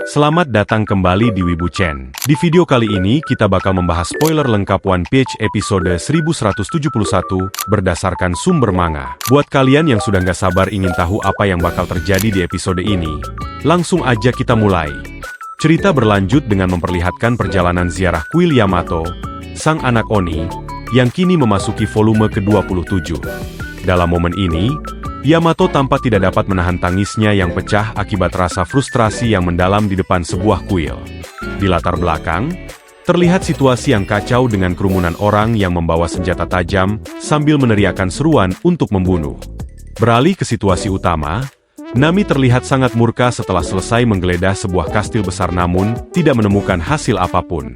Selamat datang kembali di Wibu Chen. Di video kali ini kita bakal membahas spoiler lengkap One Piece episode 1171 berdasarkan sumber manga. Buat kalian yang sudah nggak sabar ingin tahu apa yang bakal terjadi di episode ini, langsung aja kita mulai. Cerita berlanjut dengan memperlihatkan perjalanan ziarah kuil Yamato, sang anak Oni, yang kini memasuki volume ke-27. Dalam momen ini, Yamato tampak tidak dapat menahan tangisnya yang pecah akibat rasa frustrasi yang mendalam di depan sebuah kuil. Di latar belakang, terlihat situasi yang kacau dengan kerumunan orang yang membawa senjata tajam sambil meneriakkan seruan untuk membunuh. Beralih ke situasi utama, Nami terlihat sangat murka setelah selesai menggeledah sebuah kastil besar namun tidak menemukan hasil apapun.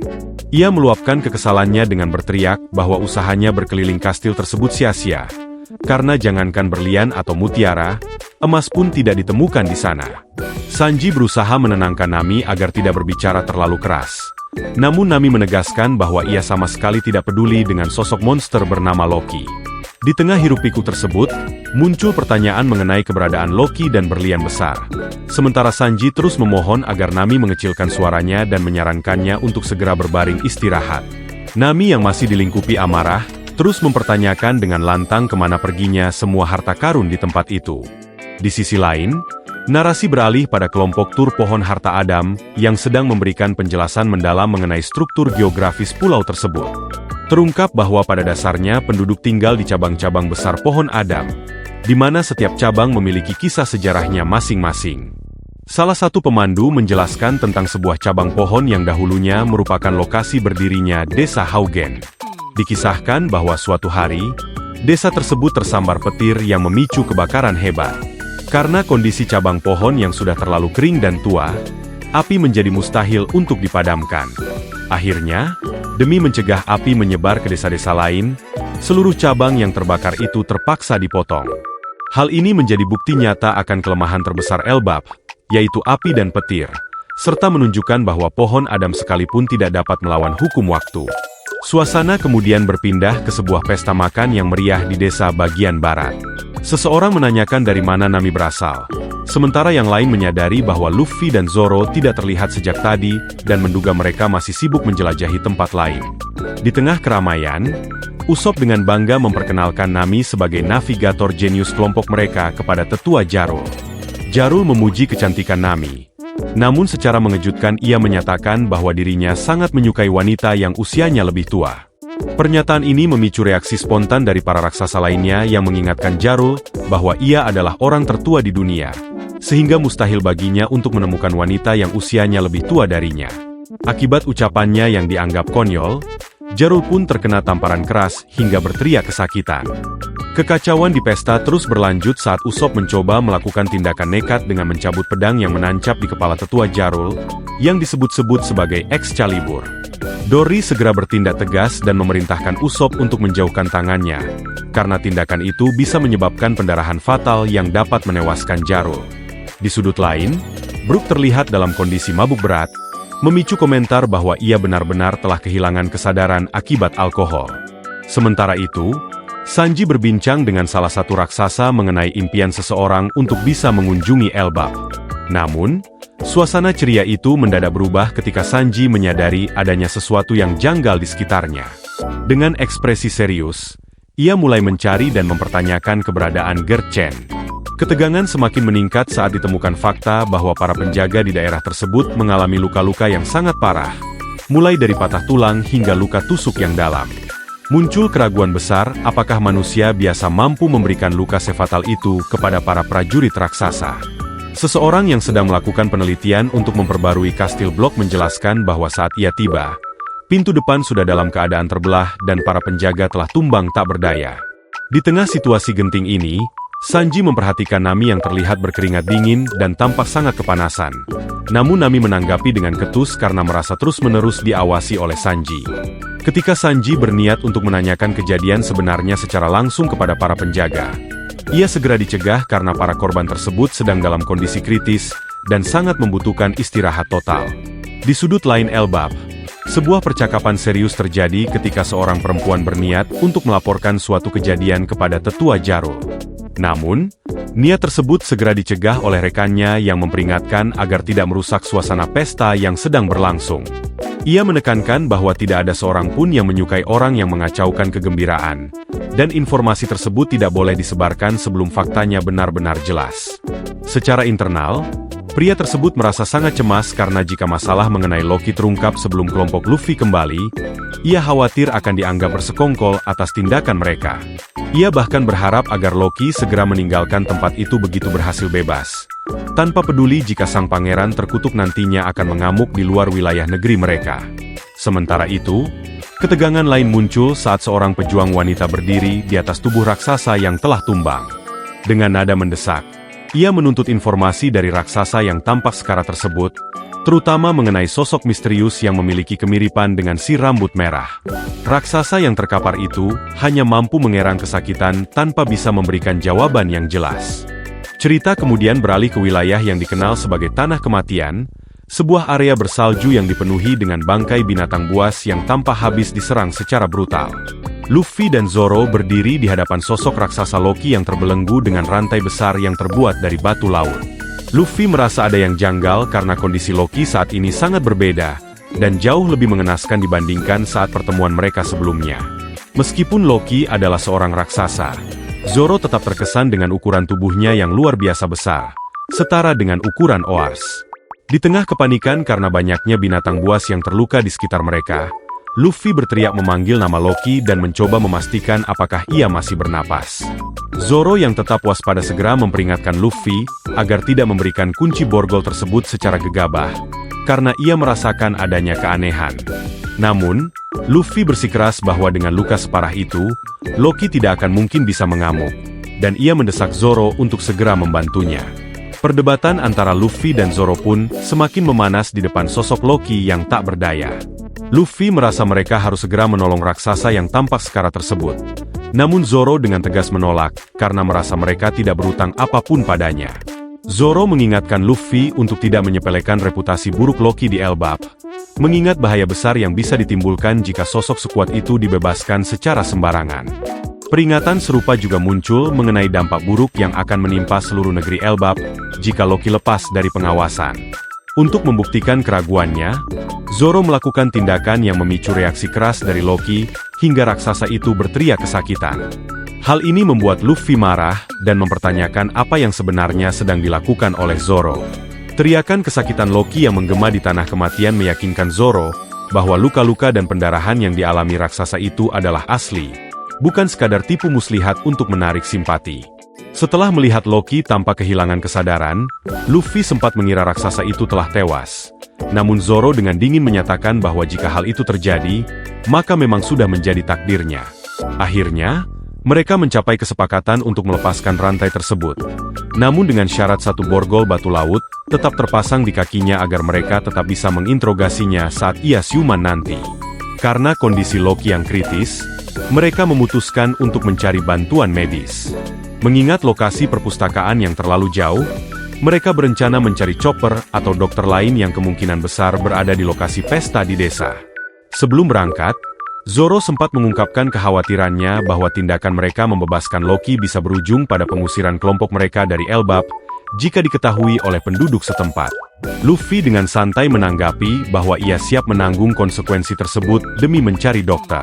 Ia meluapkan kekesalannya dengan berteriak bahwa usahanya berkeliling kastil tersebut sia-sia. Karena jangankan berlian atau mutiara, emas pun tidak ditemukan di sana. Sanji berusaha menenangkan Nami agar tidak berbicara terlalu keras. Namun Nami menegaskan bahwa ia sama sekali tidak peduli dengan sosok monster bernama Loki. Di tengah hiruk-pikuk tersebut, muncul pertanyaan mengenai keberadaan Loki dan berlian besar. Sementara Sanji terus memohon agar Nami mengecilkan suaranya dan menyarankannya untuk segera berbaring istirahat. Nami yang masih dilingkupi amarah, terus mempertanyakan dengan lantang kemana perginya semua harta karun di tempat itu. Di sisi lain, narasi beralih pada kelompok tur pohon harta Adam yang sedang memberikan penjelasan mendalam mengenai struktur geografis pulau tersebut. Terungkap bahwa pada dasarnya penduduk tinggal di cabang-cabang besar pohon Adam, di mana setiap cabang memiliki kisah sejarahnya masing-masing. Salah satu pemandu menjelaskan tentang sebuah cabang pohon yang dahulunya merupakan lokasi berdirinya desa Haugen. Dikisahkan bahwa suatu hari, desa tersebut tersambar petir yang memicu kebakaran hebat. Karena kondisi cabang pohon yang sudah terlalu kering dan tua, api menjadi mustahil untuk dipadamkan. Akhirnya, demi mencegah api menyebar ke desa-desa lain, seluruh cabang yang terbakar itu terpaksa dipotong. Hal ini menjadi bukti nyata akan kelemahan terbesar Elbap, yaitu api dan petir, serta menunjukkan bahwa pohon Adam sekalipun tidak dapat melawan hukum waktu. Suasana kemudian berpindah ke sebuah pesta makan yang meriah di desa bagian barat. Seseorang menanyakan dari mana Nami berasal. Sementara yang lain menyadari bahwa Luffy dan Zoro tidak terlihat sejak tadi dan menduga mereka masih sibuk menjelajahi tempat lain. Di tengah keramaian, Usopp dengan bangga memperkenalkan Nami sebagai navigator jenius kelompok mereka kepada tetua Jarul. Jarul memuji kecantikan Nami. Namun secara mengejutkan ia menyatakan bahwa dirinya sangat menyukai wanita yang usianya lebih tua. Pernyataan ini memicu reaksi spontan dari para raksasa lainnya yang mengingatkan Jarul bahwa ia adalah orang tertua di dunia, sehingga mustahil baginya untuk menemukan wanita yang usianya lebih tua darinya. Akibat ucapannya yang dianggap konyol, Jarul pun terkena tamparan keras hingga berteriak kesakitan. Kekacauan di pesta terus berlanjut saat Usopp mencoba melakukan tindakan nekat dengan mencabut pedang yang menancap di kepala tetua Jarul, yang disebut-sebut sebagai Excalibur. Dory segera bertindak tegas dan memerintahkan Usopp untuk menjauhkan tangannya, karena tindakan itu bisa menyebabkan pendarahan fatal yang dapat menewaskan Jarul. Di sudut lain, Brook terlihat dalam kondisi mabuk berat, memicu komentar bahwa ia benar-benar telah kehilangan kesadaran akibat alkohol. Sementara itu, Sanji berbincang dengan salah satu raksasa mengenai impian seseorang untuk bisa mengunjungi Elbap. Namun, suasana ceria itu mendadak berubah ketika Sanji menyadari adanya sesuatu yang janggal di sekitarnya. Dengan ekspresi serius, ia mulai mencari dan mempertanyakan keberadaan Gerchen. Ketegangan semakin meningkat saat ditemukan fakta bahwa para penjaga di daerah tersebut mengalami luka-luka yang sangat parah, mulai dari patah tulang hingga luka tusuk yang dalam. Muncul keraguan besar apakah manusia biasa mampu memberikan luka sefatal itu kepada para prajurit raksasa. Seseorang yang sedang melakukan penelitian untuk memperbarui kastil blok menjelaskan bahwa saat ia tiba, pintu depan sudah dalam keadaan terbelah dan para penjaga telah tumbang tak berdaya. Di tengah situasi genting ini, Sanji memperhatikan Nami yang terlihat berkeringat dingin dan tampak sangat kepanasan. Namun Nami menanggapi dengan ketus karena merasa terus-menerus diawasi oleh Sanji. Ketika Sanji berniat untuk menanyakan kejadian sebenarnya secara langsung kepada para penjaga, ia segera dicegah karena para korban tersebut sedang dalam kondisi kritis dan sangat membutuhkan istirahat total. Di sudut lain Elbap, sebuah percakapan serius terjadi ketika seorang perempuan berniat untuk melaporkan suatu kejadian kepada tetua Jarul. Namun, Niat tersebut segera dicegah oleh rekannya yang memperingatkan agar tidak merusak suasana pesta yang sedang berlangsung. Ia menekankan bahwa tidak ada seorang pun yang menyukai orang yang mengacaukan kegembiraan, dan informasi tersebut tidak boleh disebarkan sebelum faktanya benar-benar jelas. Secara internal, pria tersebut merasa sangat cemas karena jika masalah mengenai Loki terungkap sebelum kelompok Luffy kembali, ia khawatir akan dianggap bersekongkol atas tindakan mereka. Ia bahkan berharap agar Loki segera meninggalkan tempat itu begitu berhasil bebas, tanpa peduli jika sang pangeran terkutuk nantinya akan mengamuk di luar wilayah negeri mereka. Sementara itu, ketegangan lain muncul saat seorang pejuang wanita berdiri di atas tubuh raksasa yang telah tumbang. Dengan nada mendesak, ia menuntut informasi dari raksasa yang tampak sekarat tersebut, terutama mengenai sosok misterius yang memiliki kemiripan dengan si rambut merah. Raksasa yang terkapar itu hanya mampu mengerang kesakitan tanpa bisa memberikan jawaban yang jelas. Cerita kemudian beralih ke wilayah yang dikenal sebagai Tanah Kematian, sebuah area bersalju yang dipenuhi dengan bangkai binatang buas yang tanpa habis diserang secara brutal. Luffy dan Zoro berdiri di hadapan sosok raksasa Loki yang terbelenggu dengan rantai besar yang terbuat dari batu laut. Luffy merasa ada yang janggal karena kondisi Loki saat ini sangat berbeda, dan jauh lebih mengenaskan dibandingkan saat pertemuan mereka sebelumnya. Meskipun Loki adalah seorang raksasa, Zoro tetap terkesan dengan ukuran tubuhnya yang luar biasa besar, setara dengan ukuran Oars. Di tengah kepanikan karena banyaknya binatang buas yang terluka di sekitar mereka, Luffy berteriak memanggil nama Loki dan mencoba memastikan apakah ia masih bernapas. Zoro yang tetap waspada segera memperingatkan Luffy agar tidak memberikan kunci borgol tersebut secara gegabah, karena ia merasakan adanya keanehan. Namun, Luffy bersikeras bahwa dengan luka separah itu, Loki tidak akan mungkin bisa mengamuk, dan ia mendesak Zoro untuk segera membantunya. Perdebatan antara Luffy dan Zoro pun semakin memanas di depan sosok Loki yang tak berdaya. Luffy merasa mereka harus segera menolong raksasa yang tampak sekarat tersebut. Namun Zoro dengan tegas menolak, karena merasa mereka tidak berutang apapun padanya. Zoro mengingatkan Luffy untuk tidak menyepelekan reputasi buruk Loki di Elbap, mengingat bahaya besar yang bisa ditimbulkan jika sosok sekuat itu dibebaskan secara sembarangan. Peringatan serupa juga muncul mengenai dampak buruk yang akan menimpa seluruh negeri Elbap jika Loki lepas dari pengawasan. Untuk membuktikan keraguannya, Zoro melakukan tindakan yang memicu reaksi keras dari Loki, hingga raksasa itu berteriak kesakitan. Hal ini membuat Luffy marah, dan mempertanyakan apa yang sebenarnya sedang dilakukan oleh Zoro. Teriakan kesakitan Loki yang menggema di Tanah Kematian meyakinkan Zoro, bahwa luka-luka dan pendarahan yang dialami raksasa itu adalah asli, bukan sekadar tipu muslihat untuk menarik simpati. Setelah melihat Loki tanpa kehilangan kesadaran, Luffy sempat mengira raksasa itu telah tewas. Namun Zoro dengan dingin menyatakan bahwa jika hal itu terjadi, maka memang sudah menjadi takdirnya. Akhirnya, mereka mencapai kesepakatan untuk melepaskan rantai tersebut. Namun dengan syarat satu borgol batu laut, tetap terpasang di kakinya agar mereka tetap bisa menginterogasinya saat ia siuman nanti. Karena kondisi Loki yang kritis, mereka memutuskan untuk mencari bantuan medis. Mengingat lokasi perpustakaan yang terlalu jauh, mereka berencana mencari chopper atau dokter lain yang kemungkinan besar berada di lokasi pesta di desa. Sebelum berangkat, Zoro sempat mengungkapkan kekhawatirannya bahwa tindakan mereka membebaskan Loki bisa berujung pada pengusiran kelompok mereka dari Elbap, jika diketahui oleh penduduk setempat. Luffy dengan santai menanggapi bahwa ia siap menanggung konsekuensi tersebut demi mencari dokter.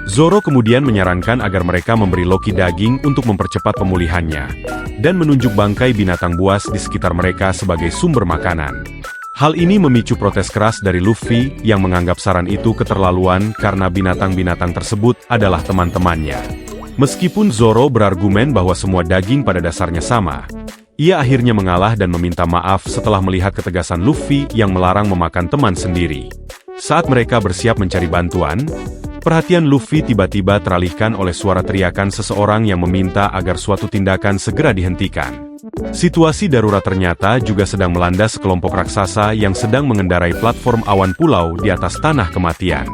Zoro kemudian menyarankan agar mereka memberi Loki daging untuk mempercepat pemulihannya, dan menunjuk bangkai binatang buas di sekitar mereka sebagai sumber makanan. Hal ini memicu protes keras dari Luffy yang menganggap saran itu keterlaluan karena binatang-binatang tersebut adalah teman-temannya. Meskipun Zoro berargumen bahwa semua daging pada dasarnya sama, ia akhirnya mengalah dan meminta maaf setelah melihat ketegasan Luffy yang melarang memakan teman sendiri. Saat mereka bersiap mencari bantuan, perhatian Luffy tiba-tiba teralihkan oleh suara teriakan seseorang yang meminta agar suatu tindakan segera dihentikan. Situasi darurat ternyata juga sedang melanda sekelompok raksasa yang sedang mengendarai platform awan pulau di atas Tanah Kematian.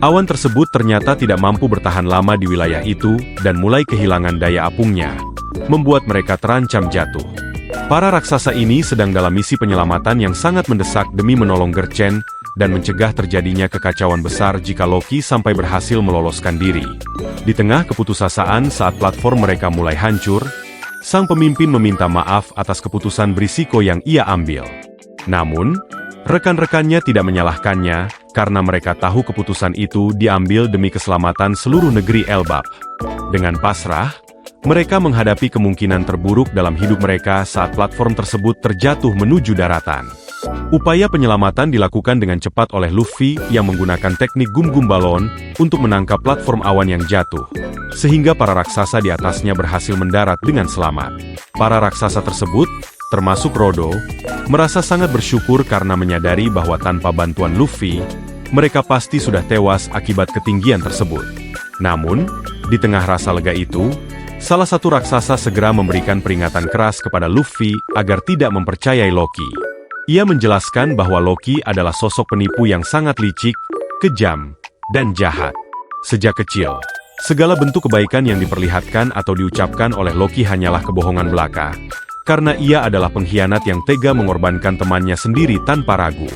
Awan tersebut ternyata tidak mampu bertahan lama di wilayah itu dan mulai kehilangan daya apungnya, membuat mereka terancam jatuh. Para raksasa ini sedang dalam misi penyelamatan yang sangat mendesak demi menolong Gerchen dan mencegah terjadinya kekacauan besar jika Loki sampai berhasil meloloskan diri. Di tengah keputusasaan saat platform mereka mulai hancur, Sang pemimpin meminta maaf atas keputusan berisiko yang ia ambil. Namun, rekan-rekannya tidak menyalahkannya, karena mereka tahu keputusan itu diambil demi keselamatan seluruh negeri Elbap. Dengan pasrah, mereka menghadapi kemungkinan terburuk dalam hidup mereka saat platform tersebut terjatuh menuju daratan. Upaya penyelamatan dilakukan dengan cepat oleh Luffy yang menggunakan teknik gum-gum balon untuk menangkap platform awan yang jatuh, sehingga para raksasa di atasnya berhasil mendarat dengan selamat. Para raksasa tersebut, termasuk Rodo, merasa sangat bersyukur karena menyadari bahwa tanpa bantuan Luffy, mereka pasti sudah tewas akibat ketinggian tersebut. Namun, di tengah rasa lega itu, salah satu raksasa segera memberikan peringatan keras kepada Luffy agar tidak mempercayai Loki. Ia menjelaskan bahwa Loki adalah sosok penipu yang sangat licik, kejam, dan jahat. Sejak kecil, segala bentuk kebaikan yang diperlihatkan atau diucapkan oleh Loki hanyalah kebohongan belaka, karena ia adalah pengkhianat yang tega mengorbankan temannya sendiri tanpa ragu.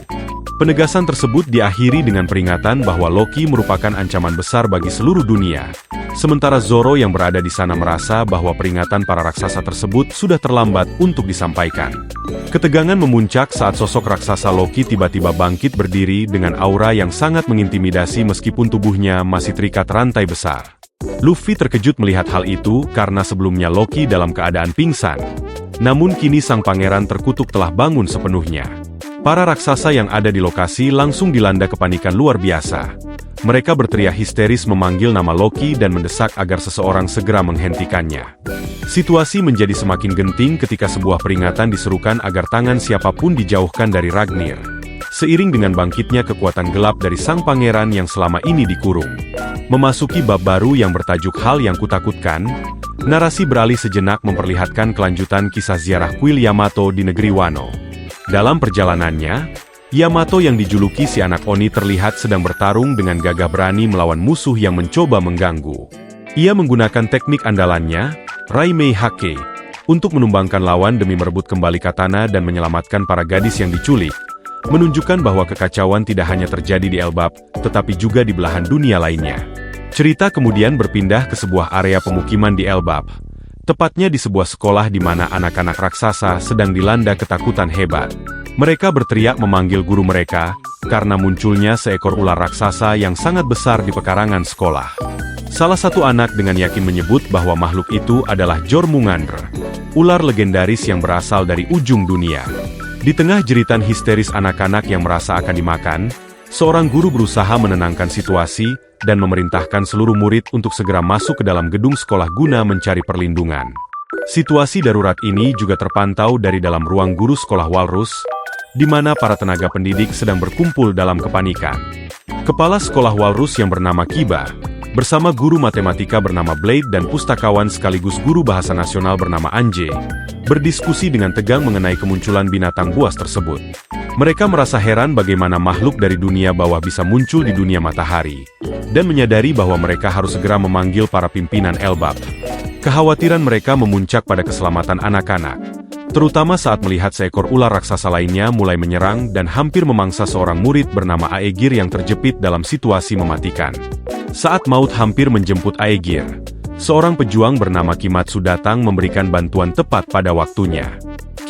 Penegasan tersebut diakhiri dengan peringatan bahwa Loki merupakan ancaman besar bagi seluruh dunia. Sementara Zoro yang berada di sana merasa bahwa peringatan para raksasa tersebut sudah terlambat untuk disampaikan. Ketegangan memuncak saat sosok raksasa Loki tiba-tiba bangkit berdiri dengan aura yang sangat mengintimidasi meskipun tubuhnya masih terikat rantai besar. Luffy terkejut melihat hal itu karena sebelumnya Loki dalam keadaan pingsan. Namun kini sang pangeran terkutuk telah bangun sepenuhnya. Para raksasa yang ada di lokasi langsung dilanda kepanikan luar biasa. Mereka berteriak histeris memanggil nama Loki dan mendesak agar seseorang segera menghentikannya. Situasi menjadi semakin genting ketika sebuah peringatan diserukan agar tangan siapapun dijauhkan dari Ragnir. Seiring dengan bangkitnya kekuatan gelap dari sang pangeran yang selama ini dikurung. Memasuki bab baru yang bertajuk Hal yang Kutakutkan, narasi beralih sejenak memperlihatkan kelanjutan kisah ziarah kuil Yamato di negeri Wano. Dalam perjalanannya, Yamato yang dijuluki si anak Oni terlihat sedang bertarung dengan gagah berani melawan musuh yang mencoba mengganggu. Ia menggunakan teknik andalannya, Raimei Hake, untuk menumbangkan lawan demi merebut kembali katana dan menyelamatkan para gadis yang diculik, menunjukkan bahwa kekacauan tidak hanya terjadi di Elbap, tetapi juga di belahan dunia lainnya. Cerita kemudian berpindah ke sebuah area pemukiman di Elbap, tepatnya di sebuah sekolah di mana anak-anak raksasa sedang dilanda ketakutan hebat. Mereka berteriak memanggil guru mereka, karena munculnya seekor ular raksasa yang sangat besar di pekarangan sekolah. Salah satu anak dengan yakin menyebut bahwa makhluk itu adalah Jormungandr, ular legendaris yang berasal dari ujung dunia. Di tengah jeritan histeris anak-anak yang merasa akan dimakan, seorang guru berusaha menenangkan situasi dan memerintahkan seluruh murid untuk segera masuk ke dalam gedung sekolah guna mencari perlindungan. Situasi darurat ini juga terpantau dari dalam ruang guru sekolah Walrus, di mana para tenaga pendidik sedang berkumpul dalam kepanikan. Kepala sekolah Walrus yang bernama Kiba, bersama guru matematika bernama Blade dan pustakawan sekaligus guru bahasa nasional bernama Anje, berdiskusi dengan tegang mengenai kemunculan binatang buas tersebut. Mereka merasa heran bagaimana makhluk dari dunia bawah bisa muncul di dunia matahari, dan menyadari bahwa mereka harus segera memanggil para pimpinan Elbap. Kekhawatiran mereka memuncak pada keselamatan anak-anak, terutama saat melihat seekor ular raksasa lainnya mulai menyerang dan hampir memangsa seorang murid bernama Aegir yang terjepit dalam situasi mematikan. Saat maut hampir menjemput Aegir, seorang pejuang bernama Kimatsu datang memberikan bantuan tepat pada waktunya.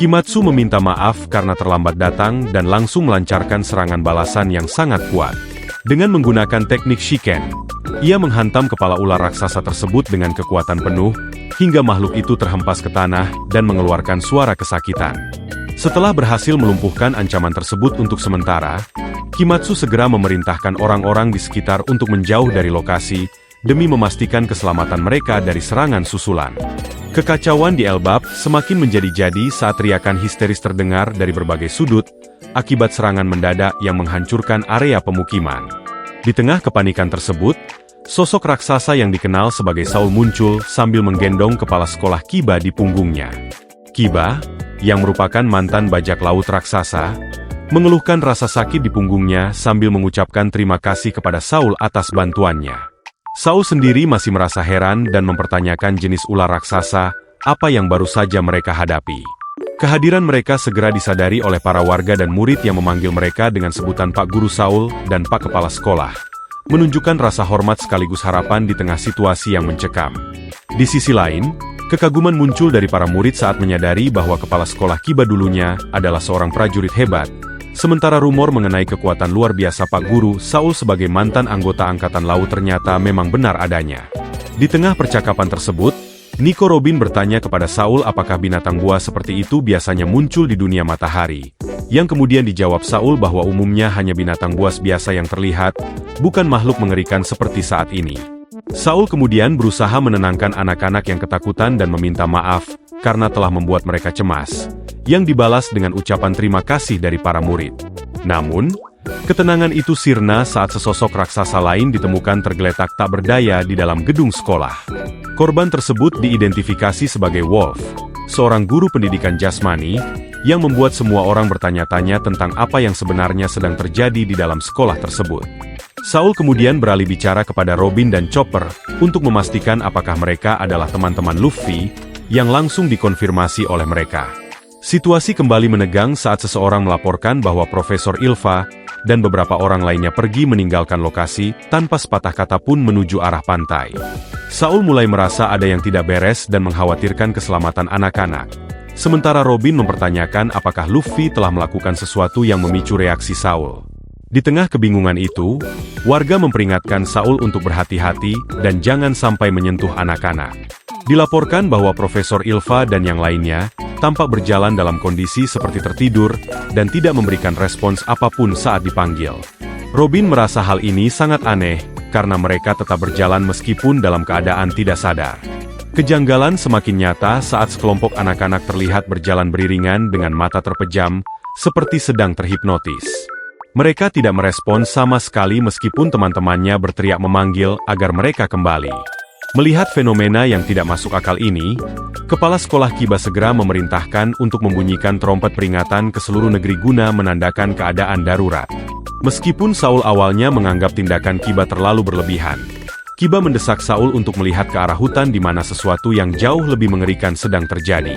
Kimatsu meminta maaf karena terlambat datang dan langsung melancarkan serangan balasan yang sangat kuat. Dengan menggunakan teknik Shiken, ia menghantam kepala ular raksasa tersebut dengan kekuatan penuh, hingga makhluk itu terhempas ke tanah dan mengeluarkan suara kesakitan. Setelah berhasil melumpuhkan ancaman tersebut untuk sementara, Kimatsu segera memerintahkan orang-orang di sekitar untuk menjauh dari lokasi, demi memastikan keselamatan mereka dari serangan susulan. Kekacauan di Elbap semakin menjadi-jadi saat teriakan histeris terdengar dari berbagai sudut, akibat serangan mendadak yang menghancurkan area pemukiman. Di tengah kepanikan tersebut, sosok raksasa yang dikenal sebagai Saul muncul sambil menggendong kepala sekolah Kiba di punggungnya. Kiba, yang merupakan mantan bajak laut raksasa, mengeluhkan rasa sakit di punggungnya sambil mengucapkan terima kasih kepada Saul atas bantuannya. Saul sendiri masih merasa heran dan mempertanyakan jenis ular raksasa, apa yang baru saja mereka hadapi. Kehadiran mereka segera disadari oleh para warga dan murid yang memanggil mereka dengan sebutan Pak Guru Saul dan Pak Kepala Sekolah, menunjukkan rasa hormat sekaligus harapan di tengah situasi yang mencekam. Di sisi lain, Kekaguman muncul dari para murid saat menyadari bahwa kepala sekolah Kiba dulunya adalah seorang prajurit hebat. Sementara rumor mengenai kekuatan luar biasa Pak Guru Saul sebagai mantan anggota Angkatan Laut ternyata memang benar adanya. Di tengah percakapan tersebut, Nico Robin bertanya kepada Saul apakah binatang buas seperti itu biasanya muncul di dunia matahari. Yang kemudian dijawab Saul bahwa umumnya hanya binatang buas biasa yang terlihat, bukan makhluk mengerikan seperti saat ini. Saul kemudian berusaha menenangkan anak-anak yang ketakutan dan meminta maaf, karena telah membuat mereka cemas, yang dibalas dengan ucapan terima kasih dari para murid. Namun, ketenangan itu sirna saat sesosok raksasa lain ditemukan tergeletak tak berdaya di dalam gedung sekolah. Korban tersebut diidentifikasi sebagai Wolf, seorang guru pendidikan jasmani, yang membuat semua orang bertanya-tanya tentang apa yang sebenarnya sedang terjadi di dalam sekolah tersebut. Saul kemudian beralih bicara kepada Robin dan Chopper untuk memastikan apakah mereka adalah teman-teman Luffy, yang langsung dikonfirmasi oleh mereka. Situasi kembali menegang saat seseorang melaporkan bahwa Profesor Ilva dan beberapa orang lainnya pergi meninggalkan lokasi tanpa sepatah kata pun menuju arah pantai. Saul mulai merasa ada yang tidak beres dan mengkhawatirkan keselamatan anak-anak. Sementara Robin mempertanyakan apakah Luffy telah melakukan sesuatu yang memicu reaksi Saul. Di tengah kebingungan itu, warga memperingatkan Saul untuk berhati-hati dan jangan sampai menyentuh anak-anak. Dilaporkan bahwa Profesor Ilva dan yang lainnya tampak berjalan dalam kondisi seperti tertidur dan tidak memberikan respons apapun saat dipanggil. Robin merasa hal ini sangat aneh karena mereka tetap berjalan meskipun dalam keadaan tidak sadar. Kejanggalan semakin nyata saat sekelompok anak-anak terlihat berjalan beriringan dengan mata terpejam, seperti sedang terhipnotis. Mereka tidak merespons sama sekali meskipun teman-temannya berteriak memanggil agar mereka kembali. Melihat fenomena yang tidak masuk akal ini, Kepala Sekolah Kiba segera memerintahkan untuk membunyikan trompet peringatan ke seluruh negeri guna menandakan keadaan darurat. Meskipun Saul awalnya menganggap tindakan Kiba terlalu berlebihan, Kiba mendesak Saul untuk melihat ke arah hutan di mana sesuatu yang jauh lebih mengerikan sedang terjadi.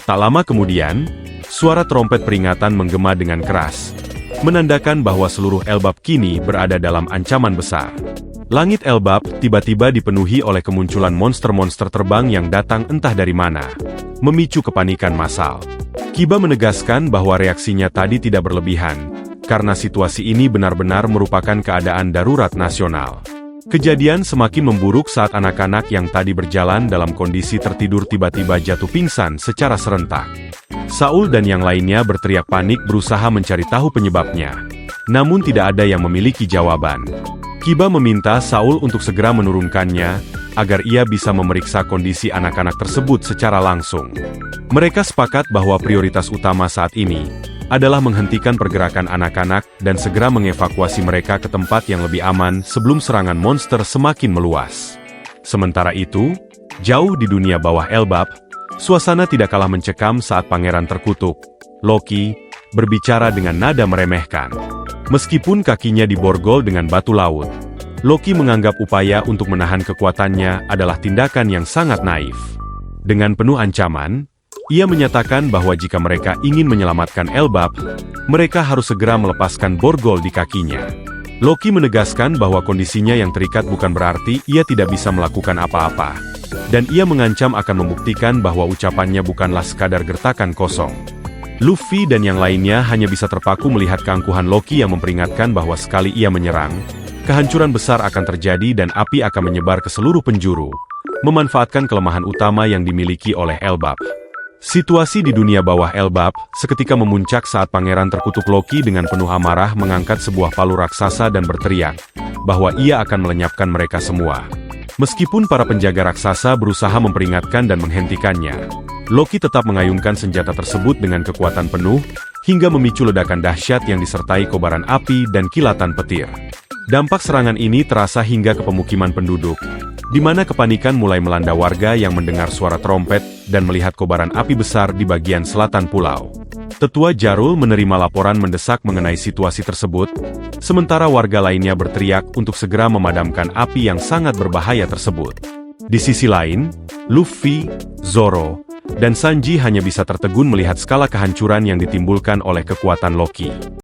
Tak lama kemudian, suara trompet peringatan menggema dengan keras, menandakan bahwa seluruh Elbap kini berada dalam ancaman besar. Langit Elbap tiba-tiba dipenuhi oleh kemunculan monster-monster terbang yang datang entah dari mana, memicu kepanikan massal. Kiba menegaskan bahwa reaksinya tadi tidak berlebihan, karena situasi ini benar-benar merupakan keadaan darurat nasional. Kejadian semakin memburuk saat anak-anak yang tadi berjalan dalam kondisi tertidur tiba-tiba jatuh pingsan secara serentak. Saul dan yang lainnya berteriak panik berusaha mencari tahu penyebabnya. Namun tidak ada yang memiliki jawaban. Kiba meminta Saul untuk segera menurunkannya, agar ia bisa memeriksa kondisi anak-anak tersebut secara langsung. Mereka sepakat bahwa prioritas utama saat ini adalah menghentikan pergerakan anak-anak dan segera mengevakuasi mereka ke tempat yang lebih aman sebelum serangan monster semakin meluas. Sementara itu, jauh di dunia bawah Elbap, suasana tidak kalah mencekam saat Pangeran Terkutuk, Loki, berbicara dengan nada meremehkan. Meskipun kakinya diborgol dengan batu laut, Loki menganggap upaya untuk menahan kekuatannya adalah tindakan yang sangat naif. Dengan penuh ancaman, ia menyatakan bahwa jika mereka ingin menyelamatkan Elbap, mereka harus segera melepaskan borgol di kakinya. Loki menegaskan bahwa kondisinya yang terikat bukan berarti ia tidak bisa melakukan apa-apa. Dan ia mengancam akan membuktikan bahwa ucapannya bukanlah sekadar gertakan kosong. Luffy dan yang lainnya hanya bisa terpaku melihat keangkuhan Loki yang memperingatkan bahwa sekali ia menyerang, kehancuran besar akan terjadi dan api akan menyebar ke seluruh penjuru, memanfaatkan kelemahan utama yang dimiliki oleh Elbap. Situasi di dunia bawah Elbap seketika memuncak saat Pangeran Terkutuk Loki dengan penuh amarah mengangkat sebuah palu raksasa dan berteriak bahwa ia akan melenyapkan mereka semua. Meskipun para penjaga raksasa berusaha memperingatkan dan menghentikannya, Loki tetap mengayunkan senjata tersebut dengan kekuatan penuh, hingga memicu ledakan dahsyat yang disertai kobaran api dan kilatan petir. Dampak serangan ini terasa hingga ke pemukiman penduduk, di mana kepanikan mulai melanda warga yang mendengar suara trompet dan melihat kobaran api besar di bagian selatan pulau. Tetua Jarul menerima laporan mendesak mengenai situasi tersebut, sementara warga lainnya berteriak untuk segera memadamkan api yang sangat berbahaya tersebut. Di sisi lain, Luffy, Zoro, dan Sanji hanya bisa tertegun melihat skala kehancuran yang ditimbulkan oleh kekuatan Loki.